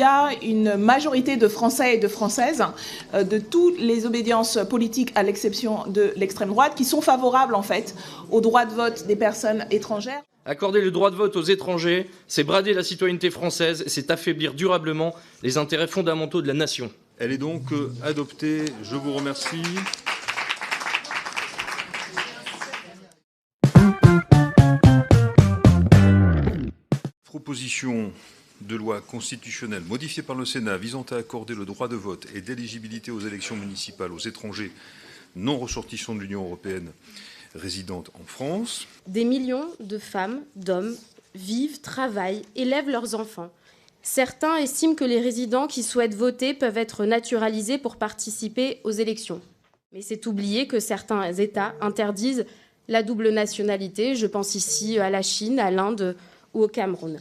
Il y a une majorité de Français et de Françaises de toutes les obédiences politiques, à l'exception de l'extrême droite, qui sont favorables en fait au droit de vote des personnes étrangères. Accorder le droit de vote aux étrangers, c'est brader la citoyenneté française, c'est affaiblir durablement les intérêts fondamentaux de la nation. Elle est donc adoptée. Je vous remercie. Proposition de loi constitutionnelle modifiée par le Sénat visant à accorder le droit de vote et d'éligibilité aux élections municipales aux étrangers non ressortissants de l'Union européenne résidant en France. Des millions de femmes, d'hommes vivent, travaillent, élèvent leurs enfants. Certains estiment que les résidents qui souhaitent voter peuvent être naturalisés pour participer aux élections. Mais c'est oublier que certains États interdisent la double nationalité. Je pense ici à la Chine, à l'Inde ou au Cameroun.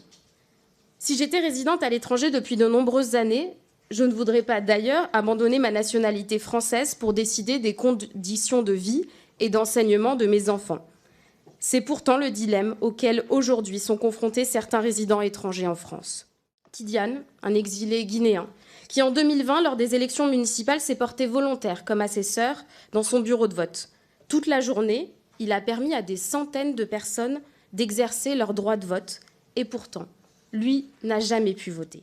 Si j'étais résidente à l'étranger depuis de nombreuses années, je ne voudrais pas d'ailleurs abandonner ma nationalité française pour décider des conditions de vie et d'enseignement de mes enfants. C'est pourtant le dilemme auquel aujourd'hui sont confrontés certains résidents étrangers en France. Tidiane, un exilé guinéen, qui en 2020, lors des élections municipales, s'est porté volontaire, comme à ses sœurs, dans son bureau de vote. Toute la journée, il a permis à des centaines de personnes d'exercer leur droit de vote. Et pourtant, lui n'a jamais pu voter.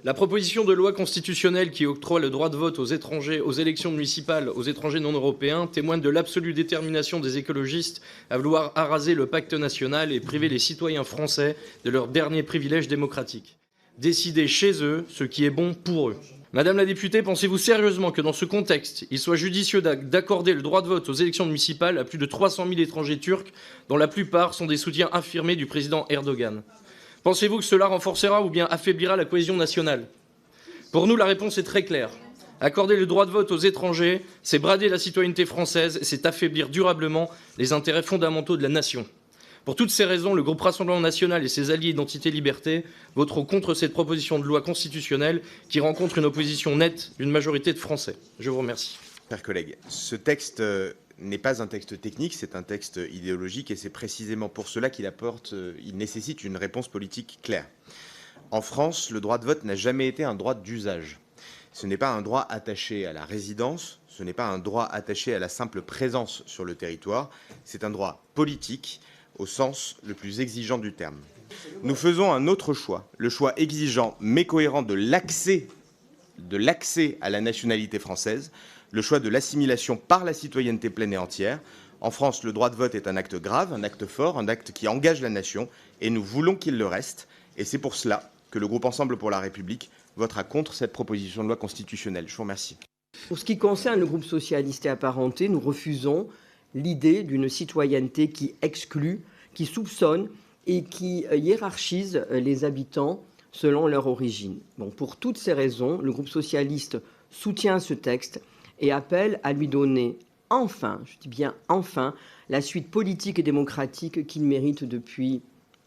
La proposition de loi constitutionnelle qui octroie le droit de vote aux étrangers aux élections municipales aux étrangers non européens témoigne de l'absolue détermination des écologistes à vouloir araser le pacte national et priver les citoyens français de leurs derniers privilèges démocratiques. Décider chez eux ce qui est bon pour eux. Madame la députée, pensez-vous sérieusement que dans ce contexte, il soit judicieux d'accorder le droit de vote aux élections municipales à plus de 300 000 étrangers turcs, dont la plupart sont des soutiens affirmés du président Erdogan ? Pensez-vous que cela renforcera ou bien affaiblira la cohésion nationale? Pour nous, la réponse est très claire. Accorder le droit de vote aux étrangers, c'est brader la citoyenneté française, c'est affaiblir durablement les intérêts fondamentaux de la nation. Pour toutes ces raisons, le groupe Rassemblement national et ses alliés Identité et Liberté voteront contre cette proposition de loi constitutionnelle qui rencontre une opposition nette d'une majorité de Français. Je vous remercie. Chers collègues, ce texte n'est pas un texte technique, c'est un texte idéologique et c'est précisément pour cela qu'il nécessite une réponse politique claire. En France, le droit de vote n'a jamais été un droit d'usage. Ce n'est pas un droit attaché à la résidence, ce n'est pas un droit attaché à la simple présence sur le territoire, c'est un droit politique au sens le plus exigeant du terme. Nous faisons un autre choix, le choix exigeant mais cohérent de l'accès à la nationalité française, le choix de l'assimilation par la citoyenneté pleine et entière. En France, le droit de vote est un acte grave, un acte fort, un acte qui engage la nation, et nous voulons qu'il le reste. Et c'est pour cela que le groupe Ensemble pour la République votera contre cette proposition de loi constitutionnelle. Je vous remercie. Pour ce qui concerne le groupe socialiste et apparenté, nous refusons l'idée d'une citoyenneté qui exclut, qui soupçonne et qui hiérarchise les habitants selon leur origine. Bon, pour toutes ces raisons, le groupe socialiste soutient ce texte et appelle à lui donner enfin, je dis bien enfin, la suite politique et démocratique qu'il mérite depuis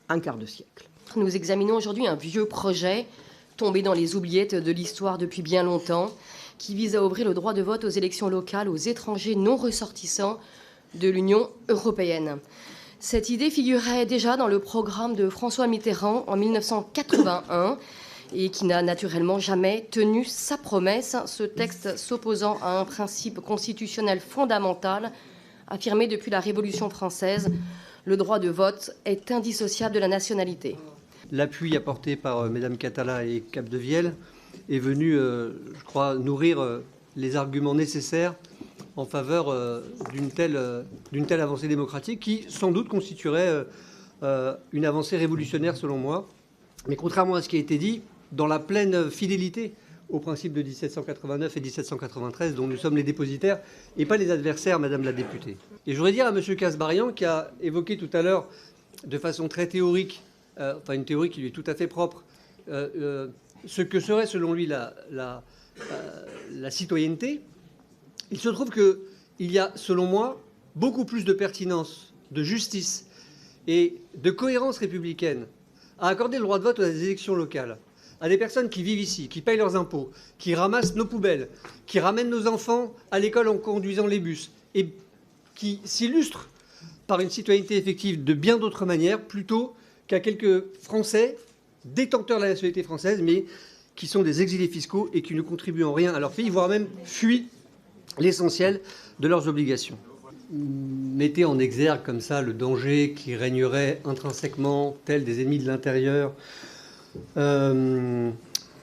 un quart de siècle. Nous examinons aujourd'hui un vieux projet tombé dans les oubliettes de l'histoire depuis bien longtemps, qui vise à ouvrir le droit de vote aux élections locales aux étrangers non ressortissants de l'Union européenne. Cette idée figurait déjà dans le programme de François Mitterrand en 1981 et qui n'a naturellement jamais tenu sa promesse, ce texte s'opposant à un principe constitutionnel fondamental affirmé depuis la Révolution française. Le droit de vote est indissociable de la nationalité. L'appui apporté par Mmes Catala et Capdevielle est venu, je crois, nourrir les arguments nécessaires en faveur d'une telle avancée démocratique qui, sans doute, constituerait une avancée révolutionnaire, selon moi. Mais contrairement à ce qui a été dit, dans la pleine fidélité aux principes de 1789 et 1793, dont nous sommes les dépositaires et pas les adversaires, Madame la députée. Et je voudrais dire à M. Kasbarian, qui a évoqué tout à l'heure, de façon très théorique, enfin une théorie qui lui est tout à fait propre, ce que serait selon lui la citoyenneté. Il se trouve qu'il y a, selon moi, beaucoup plus de pertinence, de justice et de cohérence républicaine à accorder le droit de vote aux élections locales à des personnes qui vivent ici, qui payent leurs impôts, qui ramassent nos poubelles, qui ramènent nos enfants à l'école en conduisant les bus et qui s'illustrent par une citoyenneté effective de bien d'autres manières, plutôt qu'à quelques Français détenteurs de la nationalité française, mais qui sont des exilés fiscaux et qui ne contribuent en rien à leur pays, voire même fuient l'essentiel de leurs obligations. Mettez en exergue comme ça le danger qui régnerait intrinsèquement, tel des ennemis de l'intérieur,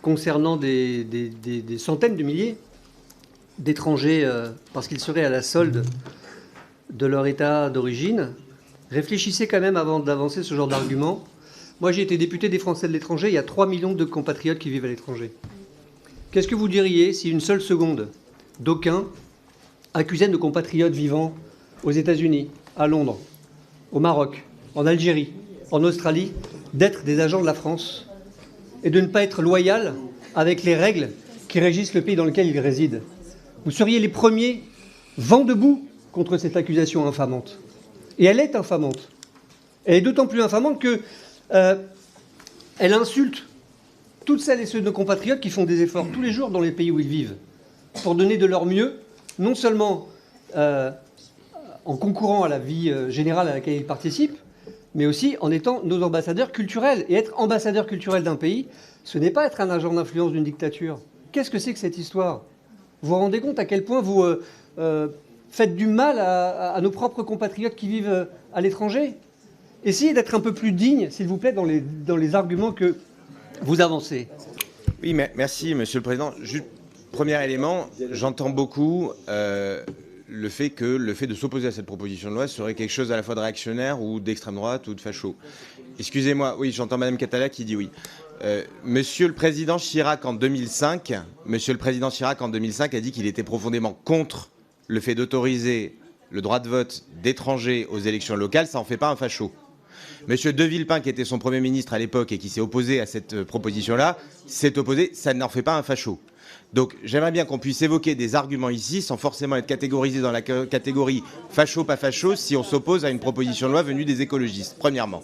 concernant des centaines de milliers d'étrangers parce qu'ils seraient à la solde de leur état d'origine. Réfléchissez quand même avant d'avancer ce genre d'argument. Moi, j'ai été député des Français de l'étranger. Il y a 3 millions de compatriotes qui vivent à l'étranger. Qu'est-ce que vous diriez si une seule seconde d'aucuns accusaient nos compatriotes vivant aux États-Unis, à Londres, au Maroc, en Algérie, en Australie, d'être des agents de la France et de ne pas être loyal avec les règles qui régissent le pays dans lequel ils résident? Vous seriez les premiers vent debout contre cette accusation infamante. Et elle est infamante. Elle est d'autant plus infamante que elle insulte toutes celles et ceux de nos compatriotes qui font des efforts tous les jours dans les pays où ils vivent pour donner de leur mieux, non seulement en concourant à la vie générale à laquelle ils participent, mais aussi en étant nos ambassadeurs culturels. Et être ambassadeur culturel d'un pays, ce n'est pas être un agent d'influence d'une dictature. Qu'est-ce que c'est que cette histoire? Vous vous rendez compte à quel point vous faites du mal à nos propres compatriotes qui vivent à l'étranger? Essayez d'être un peu plus digne, s'il vous plaît, dans les arguments que vous avancez. Oui, merci, Monsieur le Président. Juste, premier élément, j'entends beaucoup le fait de s'opposer à cette proposition de loi serait quelque chose à la fois de réactionnaire ou d'extrême droite ou de facho. Excusez-moi, oui, j'entends Madame Catala qui dit oui. Monsieur le Président Chirac en 2005 a dit qu'il était profondément contre le fait d'autoriser le droit de vote d'étrangers aux élections locales. Ça n'en fait pas un facho. Monsieur De Villepin, qui était son Premier ministre à l'époque et qui s'est opposé à cette proposition-là, s'est opposé, ça n'en fait pas un facho. Donc j'aimerais bien qu'on puisse évoquer des arguments ici sans forcément être catégorisé dans la catégorie facho, pas facho, si on s'oppose à une proposition de loi venue des écologistes, premièrement.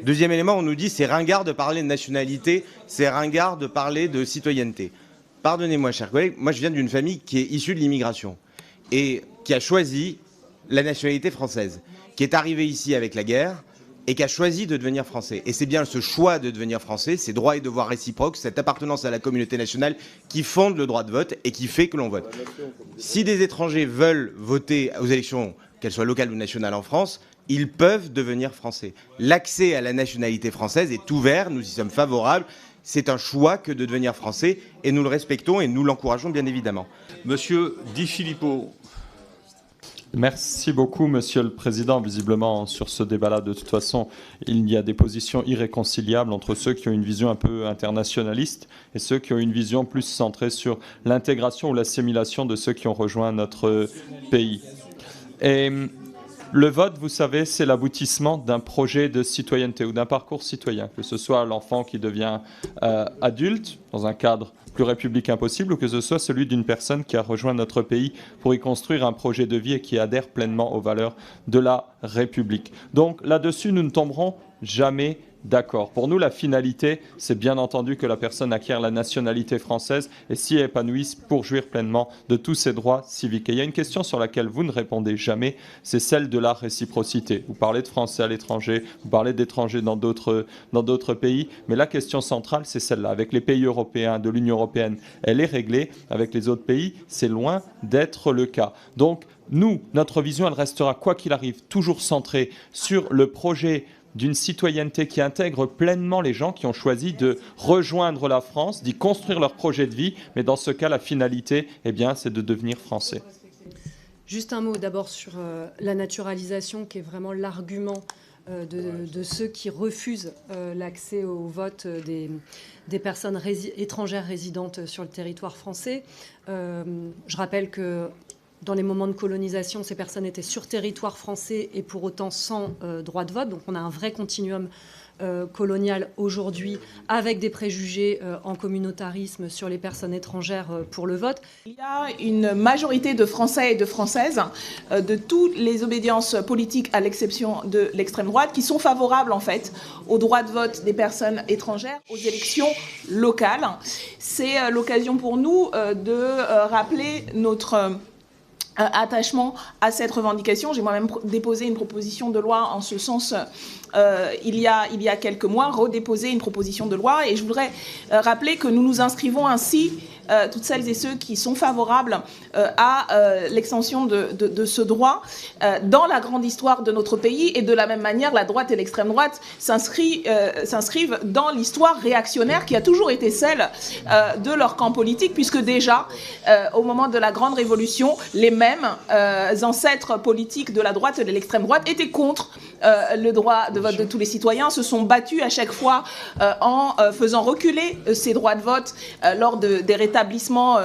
Deuxième élément, on nous dit c'est ringard de parler de nationalité, c'est ringard de parler de citoyenneté. Pardonnez-moi, chers collègues, moi je viens d'une famille qui est issue de l'immigration et qui a choisi la nationalité française, qui est arrivée ici avec la guerre, et qui a choisi de devenir français. Et c'est bien ce choix de devenir français, ces droits et devoirs réciproques, cette appartenance à la communauté nationale qui fonde le droit de vote et qui fait que l'on vote. Si des étrangers veulent voter aux élections, qu'elles soient locales ou nationales en France, ils peuvent devenir français. L'accès à la nationalité française est ouvert, nous y sommes favorables. C'est un choix que de devenir français et nous le respectons et nous l'encourageons bien évidemment. Monsieur Di Filippo. Merci beaucoup, Monsieur le Président. Visiblement, sur ce débat-là, de toute façon, il y a des positions irréconciliables entre ceux qui ont une vision un peu internationaliste et ceux qui ont une vision plus centrée sur l'intégration ou l'assimilation de ceux qui ont rejoint notre pays. Et le vote, vous savez, c'est l'aboutissement d'un projet de citoyenneté ou d'un parcours citoyen, que ce soit l'enfant qui devient adulte dans un cadre plus républicain possible ou que ce soit celui d'une personne qui a rejoint notre pays pour y construire un projet de vie et qui adhère pleinement aux valeurs de la République. Donc là-dessus, nous ne tomberons jamais d'accord. Pour nous, la finalité, c'est bien entendu que la personne acquiert la nationalité française et s'y épanouisse pour jouir pleinement de tous ses droits civiques. Et il y a une question sur laquelle vous ne répondez jamais, c'est celle de la réciprocité. Vous parlez de Français à l'étranger, vous parlez d'étrangers dans d'autres pays, mais la question centrale, c'est celle-là. Avec les pays européens, de l'Union européenne, elle est réglée. Avec les autres pays, c'est loin d'être le cas. Donc, nous, notre vision, elle restera, quoi qu'il arrive, toujours centrée sur le projet d'une citoyenneté qui intègre pleinement les gens qui ont choisi de rejoindre la France, d'y construire leur projet de vie. Mais dans ce cas, la finalité, eh bien, c'est de devenir français. Juste un mot d'abord sur la naturalisation, qui est vraiment l'argument de ceux qui refusent l'accès au vote des personnes étrangères résidentes sur le territoire français. Je rappelle que dans les moments de colonisation, ces personnes étaient sur territoire français et pour autant sans droit de vote. Donc on a un vrai continuum colonial aujourd'hui avec des préjugés en communautarisme sur les personnes étrangères pour le vote. Il y a une majorité de Français et de Françaises de toutes les obédiences politiques à l'exception de l'extrême droite qui sont favorables en fait au droit de vote des personnes étrangères aux élections locales. C'est l'occasion pour nous de rappeler attachement à cette revendication. J'ai moi-même déposé une proposition de loi en ce sens il y a quelques mois, redéposé une proposition de loi, et je voudrais rappeler que nous nous inscrivons ainsi, toutes celles et ceux qui sont favorables à l'extension de ce droit dans la grande histoire de notre pays, et de la même manière la droite et l'extrême droite s'inscrivent dans l'histoire réactionnaire qui a toujours été celle de leur camp politique, puisque déjà au moment de la grande révolution, les mêmes ancêtres politiques de la droite et de l'extrême droite étaient contre le droit de vote de tous les citoyens, se sont battus à chaque fois en faisant reculer ces droits de vote lors des rétablissements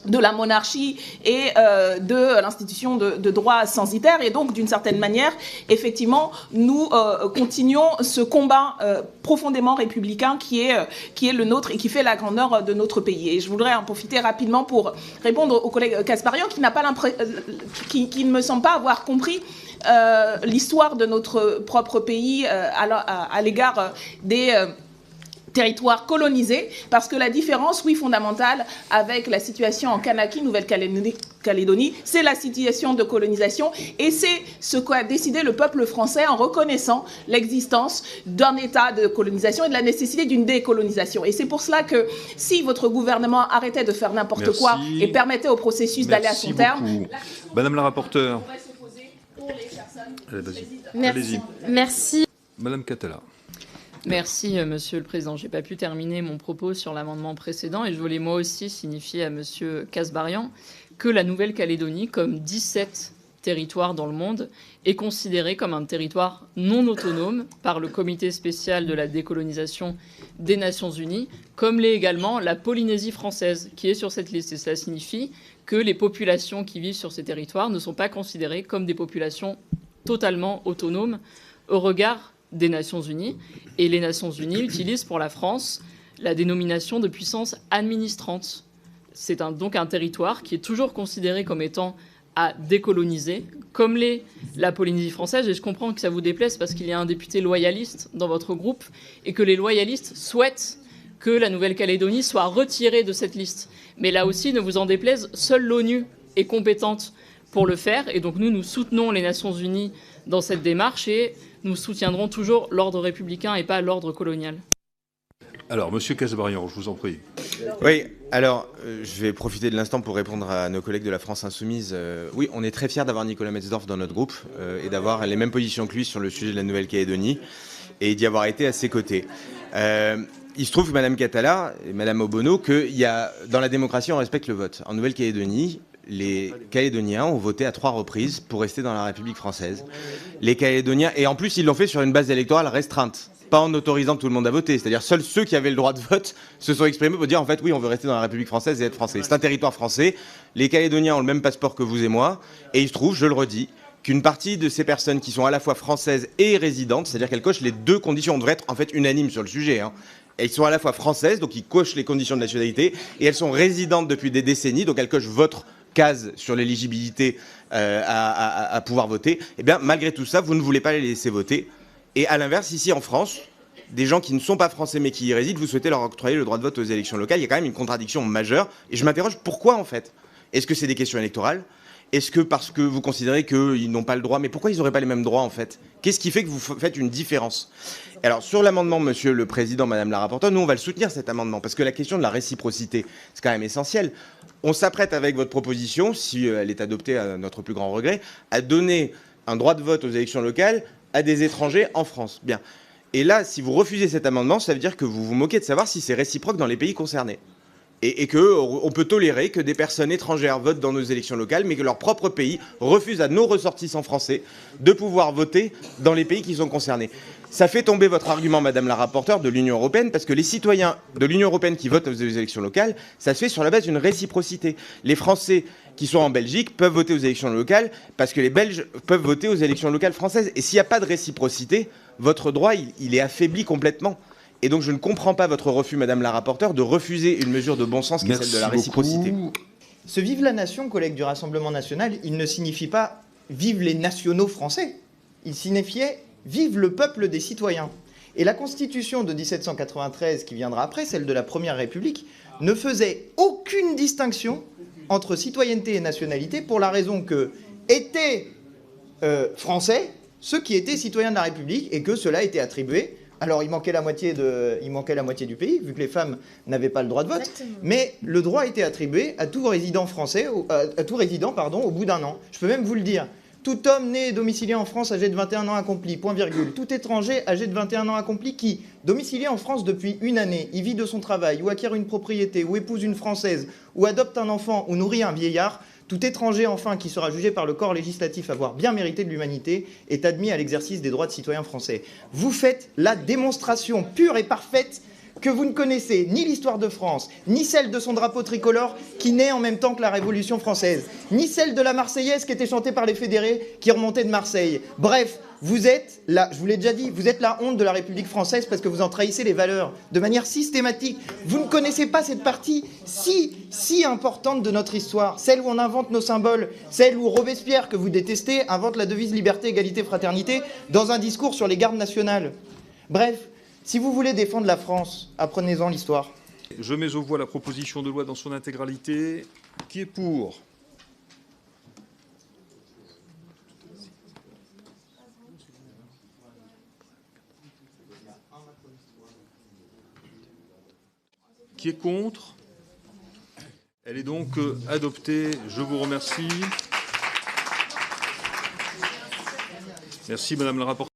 de la monarchie et de l'institution de droit censitaire. Et donc, d'une certaine manière, effectivement, nous continuons ce combat profondément républicain qui est le nôtre et qui fait la grandeur de notre pays. Et je voudrais en profiter rapidement pour répondre au collègue Kasbarian qui ne me semble pas avoir compris l'histoire de notre propre pays à l'égard des territoires colonisés, parce que la différence, oui, fondamentale avec la situation en Kanaki, Nouvelle-Calédonie, c'est la situation de colonisation, et c'est ce qu'a décidé le peuple français en reconnaissant l'existence d'un état de colonisation et de la nécessité d'une décolonisation. Et c'est pour cela que si votre gouvernement arrêtait de faire n'importe quoi et permettait au processus d'aller à son terme... Madame la rapporteure. Merci. Merci. Madame Catala. Merci, Monsieur le Président. Je n'ai pas pu terminer mon propos sur l'amendement précédent, et je voulais moi aussi signifier à Monsieur Kasbarian que la Nouvelle-Calédonie, comme 17 territoires dans le monde, est considérée comme un territoire non autonome par le Comité spécial de la décolonisation des Nations Unies, comme l'est également la Polynésie française, qui est sur cette liste. Et cela signifie que les populations qui vivent sur ces territoires ne sont pas considérées comme des populations totalement autonomes au regard des Nations Unies. Et les Nations Unies utilisent pour la France la dénomination de puissance administrante. C'est donc un territoire qui est toujours considéré comme étant à décoloniser, comme l'est la Polynésie française. Et je comprends que ça vous déplaise parce qu'il y a un député loyaliste dans votre groupe et que les loyalistes souhaitent que la Nouvelle-Calédonie soit retirée de cette liste. Mais là aussi, ne vous en déplaise, seule l'ONU est compétente pour le faire. Et donc nous soutenons les Nations Unies dans cette démarche, et nous soutiendrons toujours l'ordre républicain et pas l'ordre colonial. Alors, Monsieur Kasbarian, je vous en prie. Oui, alors, je vais profiter de l'instant pour répondre à nos collègues de la France Insoumise. Oui, on est très fiers d'avoir Nicolas Metzdorf dans notre groupe et d'avoir les mêmes positions que lui sur le sujet de la Nouvelle-Calédonie et d'y avoir été à ses côtés. Il se trouve, Madame Catala et Madame Obono, que dans la démocratie, on respecte le vote. En Nouvelle-Calédonie, les Calédoniens ont voté à 3 reprises pour rester dans la République française. Les Calédoniens, et en plus, ils l'ont fait sur une base électorale restreinte, pas en autorisant tout le monde à voter. C'est-à-dire seuls ceux qui avaient le droit de vote se sont exprimés pour dire en fait oui, on veut rester dans la République française et être français. C'est un territoire français. Les Calédoniens ont le même passeport que vous et moi, et il se trouve, je le redis, qu'une partie de ces personnes qui sont à la fois françaises et résidentes, c'est-à-dire qu'elles cochent les 2 conditions, on devrait être en fait unanime sur le sujet, Elles sont à la fois françaises, donc ils cochent les conditions de nationalité, et elles sont résidentes depuis des décennies, donc elles cochent votre case sur l'éligibilité à pouvoir voter. Et bien, malgré tout ça, vous ne voulez pas les laisser voter. Et à l'inverse, ici en France, des gens qui ne sont pas français mais qui y résident, vous souhaitez leur octroyer le droit de vote aux élections locales. Il y a quand même une contradiction majeure. Et je m'interroge, pourquoi en fait? Est-ce que c'est des questions électorales? Est-ce que parce que vous considérez qu'ils n'ont pas le droit? Mais pourquoi ils n'auraient pas les mêmes droits en fait? Qu'est-ce qui fait que vous faites une différence? Alors sur l'amendement, Monsieur le Président, Madame la rapporteure, nous on va le soutenir cet amendement parce que la question de la réciprocité, c'est quand même essentiel. On s'apprête avec votre proposition, si elle est adoptée à notre plus grand regret, à donner un droit de vote aux élections locales à des étrangers en France. Bien. Et là, si vous refusez cet amendement, ça veut dire que vous vous moquez de savoir si c'est réciproque dans les pays concernés. Et qu'on peut tolérer que des personnes étrangères votent dans nos élections locales, mais que leur propre pays refuse à nos ressortissants français de pouvoir voter dans les pays qui sont concernés. Ça fait tomber votre argument, Madame la rapporteure, de l'Union européenne, parce que les citoyens de l'Union européenne qui votent aux élections locales, ça se fait sur la base d'une réciprocité. Les Français qui sont en Belgique peuvent voter aux élections locales, parce que les Belges peuvent voter aux élections locales françaises. Et s'il n'y a pas de réciprocité, votre droit, il est affaibli complètement. Et donc je ne comprends pas votre refus, Madame la rapporteure, de refuser une mesure de bon sens qui est celle de la réciprocité. Ce vive la nation, collègue du Rassemblement national, il ne signifie pas vive les nationaux français. Il signifiait vive le peuple des citoyens. Et la Constitution de 1793, qui viendra après, celle de la Première République, ne faisait aucune distinction entre citoyenneté et nationalité pour la raison que étaient français ceux qui étaient citoyens de la République et que cela était attribué. Alors, il manquait la moitié du pays, vu que les femmes n'avaient pas le droit de vote. Exactement. Mais le droit était attribué à tout résident français, à tout résident, au bout d'un an. Je peux même vous le dire. Tout homme né et domicilié en France âgé de 21 ans accompli, point virgule. Tout étranger âgé de 21 ans accompli qui, domicilié en France depuis une année, y vit de son travail, ou acquiert une propriété, ou épouse une Française, ou adopte un enfant, ou nourrit un vieillard, tout étranger, enfin, qui sera jugé par le corps législatif avoir bien mérité de l'humanité, est admis à l'exercice des droits de citoyen français. Vous faites la démonstration pure et parfaite que vous ne connaissez ni l'histoire de France, ni celle de son drapeau tricolore qui naît en même temps que la Révolution française, ni celle de la Marseillaise qui était chantée par les fédérés qui remontaient de Marseille. Bref, vous êtes, là, je vous l'ai déjà dit, vous êtes la honte de la République française parce que vous en trahissez les valeurs de manière systématique. Vous ne connaissez pas cette partie si importante de notre histoire, celle où on invente nos symboles, celle où Robespierre, que vous détestez, invente la devise liberté, égalité, fraternité dans un discours sur les gardes nationales. Bref, si vous voulez défendre la France, apprenez-en l'histoire. Je mets aux voix la proposition de loi dans son intégralité. Qui est pour ? Qui est contre ? Elle est donc adoptée. Je vous remercie. Merci, Madame la rapporteure.